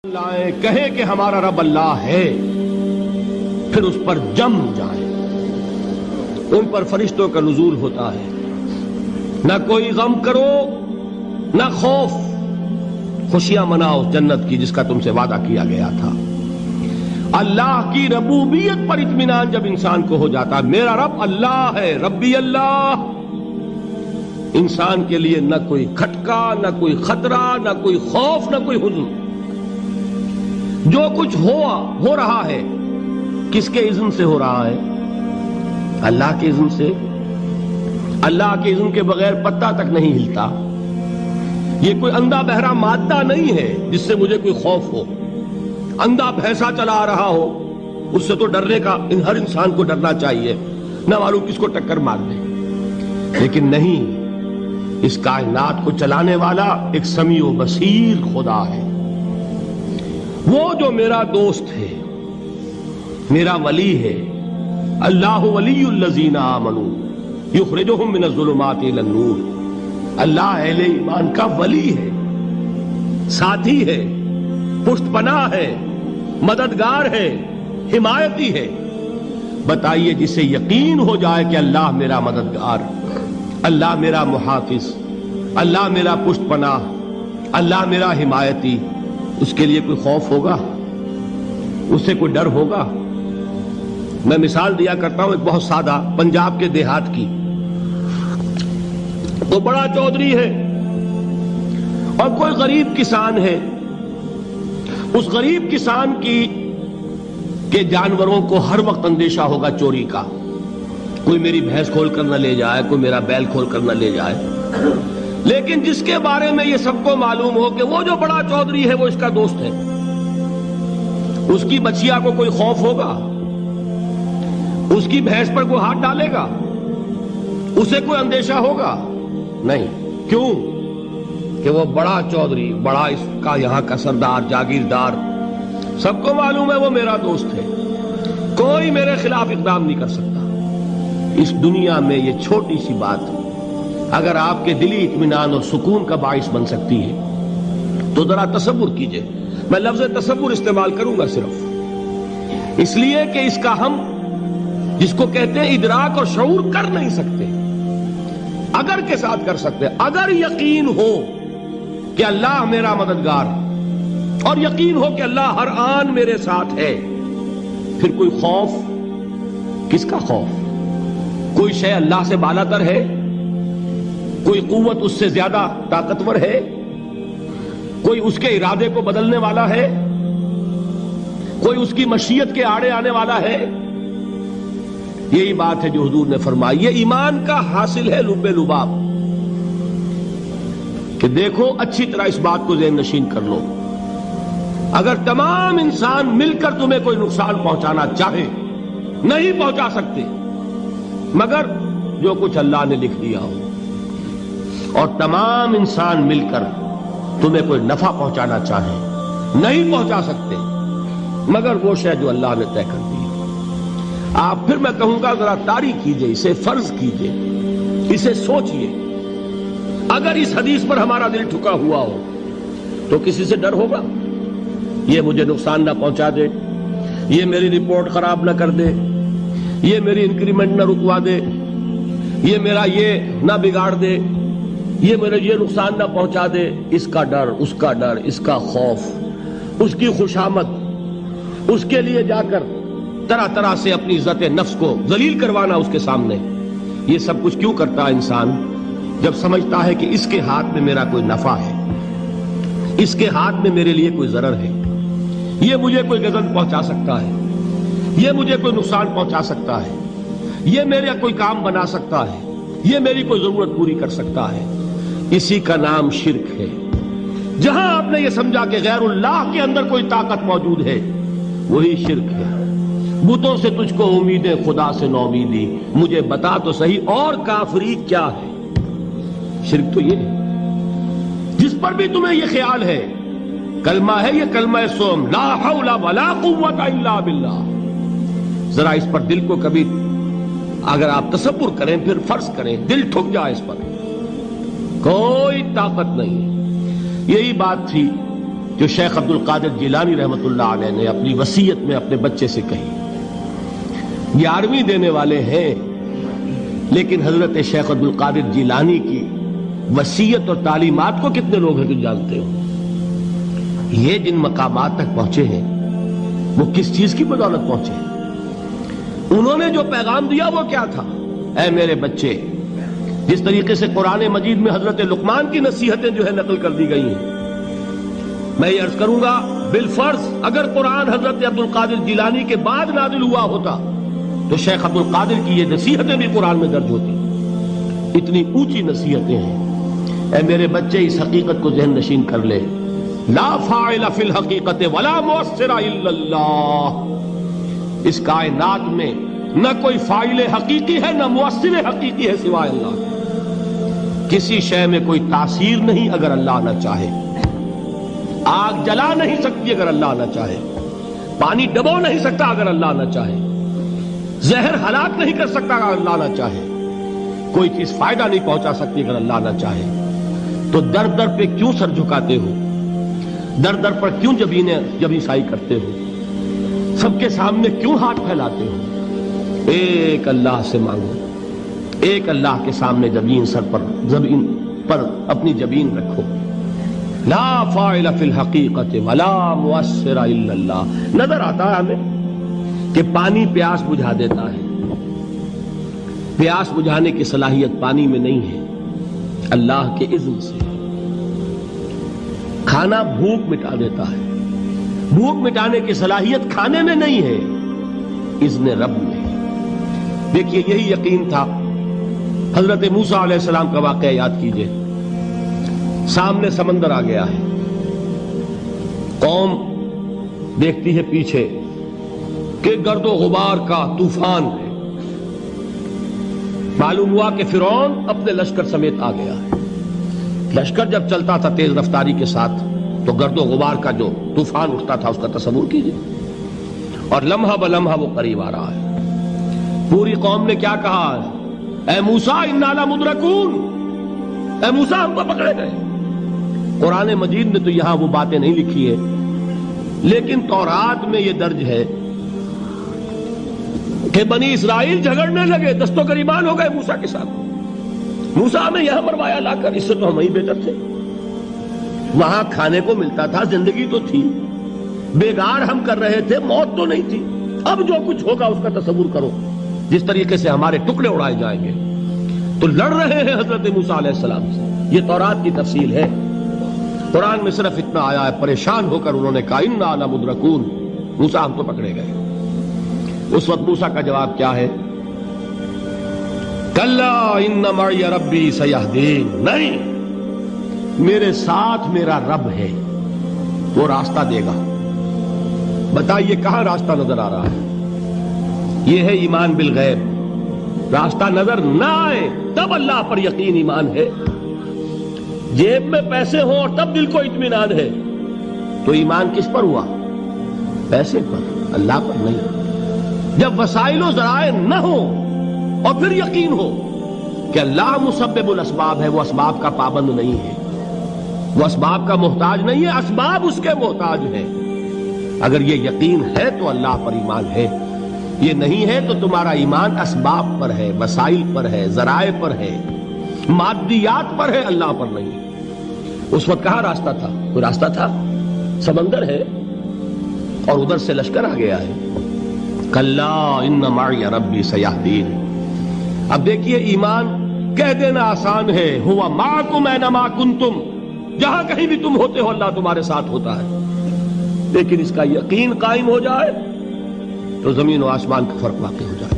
لائیں کہے کہ ہمارا رب اللہ ہے، پھر اس پر جم جائیں۔ ان پر فرشتوں کا نزول ہوتا ہے، نہ کوئی غم کرو نہ خوف، خوشیاں مناؤ جنت کی جس کا تم سے وعدہ کیا گیا تھا۔ اللہ کی ربوبیت پر اطمینان جب انسان کو ہو جاتا، میرا رب اللہ ہے، ربی اللہ، انسان کے لیے نہ کوئی کھٹکا، نہ کوئی خطرہ، نہ کوئی خوف، نہ کوئی حزن۔ جو کچھ ہو رہا ہے کس کے اذن سے ہو رہا ہے؟ اللہ کے اذن سے۔ اللہ کے اذن کے بغیر پتا تک نہیں ہلتا۔ یہ کوئی اندھا بہرا مادہ نہیں ہے جس سے مجھے کوئی خوف ہو۔ اندھا بھینسا چلا رہا ہو اس سے تو ڈرنے کا ہر انسان کو ڈرنا چاہیے، نہ معلوم کس کو ٹکر مار دے۔ لیکن نہیں، اس کائنات کو چلانے والا ایک سمیع و بصیر خدا ہے، وہ جو میرا دوست ہے، میرا ولی ہے۔ اللہ ولی الذین آمنوا یخرجہم من الظلمات الی النور۔ اللہ اہل ایمان کا ولی ہے، ساتھی ہے، پشت پناہ ہے، مددگار ہے، حمایتی ہے۔ بتائیے جسے یقین ہو جائے کہ اللہ میرا مددگار، اللہ میرا محافظ، اللہ میرا پشت پناہ، اللہ میرا حمایتی، اس کے لیے کوئی خوف ہوگا؟ اس سے کوئی ڈر ہوگا؟ میں مثال دیا کرتا ہوں ایک بہت سادہ، پنجاب کے دیہات کی۔ تو بڑا چودھری ہے اور کوئی غریب کسان ہے۔ اس غریب کسان کے جانوروں کو ہر وقت اندیشہ ہوگا چوری کا، کوئی میری بھینس کھول کر نہ لے جائے، کوئی میرا بیل کھول کر نہ لے جائے۔ لیکن جس کے بارے میں یہ سب کو معلوم ہو کہ وہ جو بڑا چودھری ہے وہ اس کا دوست ہے، اس کی بچیا کو کوئی خوف ہوگا؟ اس کی بھینس پر کوئی ہاتھ ڈالے گا؟ اسے کوئی اندیشہ ہوگا؟ نہیں۔ کیوں؟ کہ وہ بڑا چودھری، بڑا اس کا یہاں کا سردار، جاگیردار، سب کو معلوم ہے وہ میرا دوست ہے، کوئی میرے خلاف اقدام نہیں کر سکتا۔ اس دنیا میں یہ چھوٹی سی بات اگر آپ کے دلی اطمینان اور سکون کا باعث بن سکتی ہے تو ذرا تصور کیجئے۔ میں لفظ تصور استعمال کروں گا صرف اس لیے کہ اس کا ہم جس کو کہتے ہیں ادراک اور شعور کر نہیں سکتے، اگر کے ساتھ کر سکتے۔ اگر یقین ہو کہ اللہ میرا مددگار اور یقین ہو کہ اللہ ہر آن میرے ساتھ ہے، پھر کوئی خوف؟ کس کا خوف؟ کوئی شے اللہ سے بالاتر ہے؟ کوئی قوت اس سے زیادہ طاقتور ہے؟ کوئی اس کے ارادے کو بدلنے والا ہے؟ کوئی اس کی مشیت کے آڑے آنے والا ہے؟ یہی بات ہے جو حضور نے فرمائی۔ یہ ایمان کا حاصل ہے لب لباب، کہ دیکھو اچھی طرح اس بات کو ذہن نشین کر لو، اگر تمام انسان مل کر تمہیں کوئی نقصان پہنچانا چاہے نہیں پہنچا سکتے، مگر جو کچھ اللہ نے لکھ دیا ہو، اور تمام انسان مل کر تمہیں کوئی نفع پہنچانا چاہے نہیں پہنچا سکتے، مگر وہ شے جو اللہ نے طے کر دی۔ آپ پھر میں کہوں گا ذرا طاری کیجئے، اسے فرض کیجئے، اسے سوچئے۔ اگر اس حدیث پر ہمارا دل ٹھکا ہوا ہو تو کسی سے ڈر ہوگا؟ یہ مجھے نقصان نہ پہنچا دے، یہ میری رپورٹ خراب نہ کر دے، یہ میری انکریمنٹ نہ رکوا دے، یہ میرا یہ نہ بگاڑ دے، یہ میرے یہ نقصان نہ پہنچا دے۔ اس کا ڈر، اس کا ڈر، اس کا خوف، اس کی خوشامد، اس کے لیے جا کر طرح طرح سے اپنی عزت نفس کو ذلیل کروانا اس کے سامنے، یہ سب کچھ کیوں کرتا ہے انسان؟ جب سمجھتا ہے کہ اس کے ہاتھ میں میرا کوئی نفع ہے، اس کے ہاتھ میں میرے لیے کوئی ضرر ہے، یہ مجھے کوئی غضب پہنچا سکتا ہے، یہ مجھے کوئی نقصان پہنچا سکتا ہے، یہ میرا کوئی کام بنا سکتا ہے، یہ میری کوئی ضرورت پوری کر سکتا ہے۔ اسی کا نام شرک ہے۔ جہاں آپ نے یہ سمجھا کہ غیر اللہ کے اندر کوئی طاقت موجود ہے، وہی شرک ہے۔ بتوں سے تجھ کو امیدیں، خدا سے نو امیدی، مجھے بتا تو صحیح اور کافری کیا ہے؟ شرک تو یہ ہے جس پر بھی تمہیں یہ خیال ہے، کلمہ ہے یہ کلمہ سوم، لا حول ولا قوت الا باللہ۔ ذرا اس پر دل کو کبھی اگر آپ تصور کریں، پھر فرض کریں، دل ٹھک جائے اس پر، کوئی طاقت نہیں۔ یہی بات تھی جو شیخ عبد القادر جیلانی رحمۃ اللہ علیہ نے اپنی وصیت میں اپنے بچے سے کہی. 11ویں دینے والے ہیں، لیکن حضرت شیخ عبد القادر جیلانی کی وصیت اور تعلیمات کو کتنے لوگ ہیں جو جانتے ہو؟ یہ جن مقامات تک پہنچے ہیں وہ کس چیز کی بدولت پہنچے ہیں؟ انہوں نے جو پیغام دیا وہ کیا تھا؟ اے میرے بچے، جس طریقے سے قرآن مجید میں حضرت لقمان کی نصیحتیں جو ہے نقل کر دی گئی ہیں، میں یہ عرض کروں گا بالفرض اگر قرآن حضرت عبد القادر جیلانی کے بعد نازل ہوا ہوتا تو شیخ عبد القادر کی یہ نصیحتیں بھی قرآن میں درج ہوتی. اتنی اونچی نصیحتیں ہیں. اے میرے بچے، اس حقیقت کو ذہن نشین کر لے، لا فاعل فی الحقیقت ولا مؤثر الا اللہ. اس کائنات میں نہ کوئی فاعل حقیقی ہے نہ مؤثر حقیقی ہے سوائے اللہ. کسی شے میں کوئی تاثیر نہیں اگر اللہ نہ چاہے. آگ جلا نہیں سکتی اگر اللہ نہ چاہے. پانی ڈبو نہیں سکتا اگر اللہ نہ چاہے. زہر ہلاک نہیں کر سکتا اگر اللہ نہ چاہے. کوئی چیز فائدہ نہیں پہنچا سکتی اگر اللہ نہ چاہے. تو در در پہ کیوں سر جھکاتے ہو؟ در در پر کیوں جبیں سائی کرتے ہو؟ سب کے سامنے کیوں ہاتھ پھیلاتے ہو؟ ایک اللہ سے مانگو. ایک اللہ کے سامنے زمین پر اپنی جبین رکھو. لا فاعل فی الحقیقت ولا مؤثر الا اللہ. نظر آتا ہے ہمیں کہ پانی پیاس بجھا دیتا ہے. پیاس بجھانے کی صلاحیت پانی میں نہیں ہے، اللہ کے اذن سے. کھانا بھوک مٹا دیتا ہے. بھوک مٹانے کی صلاحیت کھانے میں نہیں ہے، اذن رب میں. دیکھیے یہی یقین تھا. حضرت موسیٰ علیہ السلام کا واقعہ یاد کیجئے. سامنے سمندر آ گیا ہے. قوم دیکھتی ہے پیچھے کہ گرد و غبار کا طوفان ہے. معلوم ہوا کہ فرعون اپنے لشکر سمیت آ گیا ہے. لشکر جب چلتا تھا تیز رفتاری کے ساتھ تو گرد و غبار کا جو طوفان اٹھتا تھا اس کا تصور کیجئے. اور لمحہ بلمحہ وہ قریب آ رہا ہے. پوری قوم نے کیا کہا؟ اے موسیٰ انا لمدرکون. اے موسیٰ ہم کو پکڑے گئے. قرآن مجید نے تو یہاں وہ باتیں نہیں لکھی ہے، لیکن تورات میں یہ درج ہے کہ بنی اسرائیل جھگڑنے لگے، دست و گریبان ہو گئے موسیٰ کے ساتھ. موسیٰ ہمیں یہاں مروایا لا کر، اس سے تو ہم ہی بہتر تھے. وہاں کھانے کو ملتا تھا، زندگی تو تھی، بیگار ہم کر رہے تھے، موت تو نہیں تھی. اب جو کچھ ہوگا اس کا تصور کرو، جس طریقے سے ہمارے ٹکڑے اڑائے جائیں گے. تو لڑ رہے ہیں حضرت موسیٰ علیہ السلام سے. یہ تورات کی تفصیل ہے. قرآن میں صرف اتنا آیا ہے، پریشان ہو کر انہوں نے کہا انا لمدرکون. موسیٰ ہم تو پکڑے گئے. اس وقت موسیٰ کا جواب کیا ہے؟ کلا ان معی ربی سیہدین. نہیں، میرے ساتھ میرا رب ہے، وہ راستہ دے گا. بتائیے کہاں راستہ نظر آ رہا ہے؟ یہ ہے ایمان بالغیب. راستہ نظر نہ آئے تب اللہ پر یقین ایمان ہے. جیب میں پیسے ہوں اور تب دل کو اطمینان ہے تو ایمان کس پر ہوا؟ پیسے پر، اللہ پر نہیں. جب وسائل و ذرائع نہ ہو اور پھر یقین ہو کہ اللہ مسبب الاسباب ہے، وہ اسباب کا پابند نہیں ہے، وہ اسباب کا محتاج نہیں ہے، اسباب اس کے محتاج ہیں. اگر یہ یقین ہے تو اللہ پر ایمان ہے. یہ نہیں ہے تو تمہارا ایمان اسباب پر ہے، وسائل پر ہے، ذرائع پر ہے، مادیات پر ہے، اللہ پر نہیں. اس وقت کہاں راستہ تھا؟ کوئی راستہ تھا؟ سمندر ہے اور ادھر سے لشکر آ گیا ہے. کلا ان معی ربی سیہدین. اب دیکھیے ایمان کہہ دینا آسان ہے، ہوا معکم اینما کنتم. جہاں کہیں بھی تم ہوتے ہو اللہ تمہارے ساتھ ہوتا ہے. لیکن اس کا یقین قائم ہو جائے تو زمین و آسمان کا فرق واقع ہو جائے.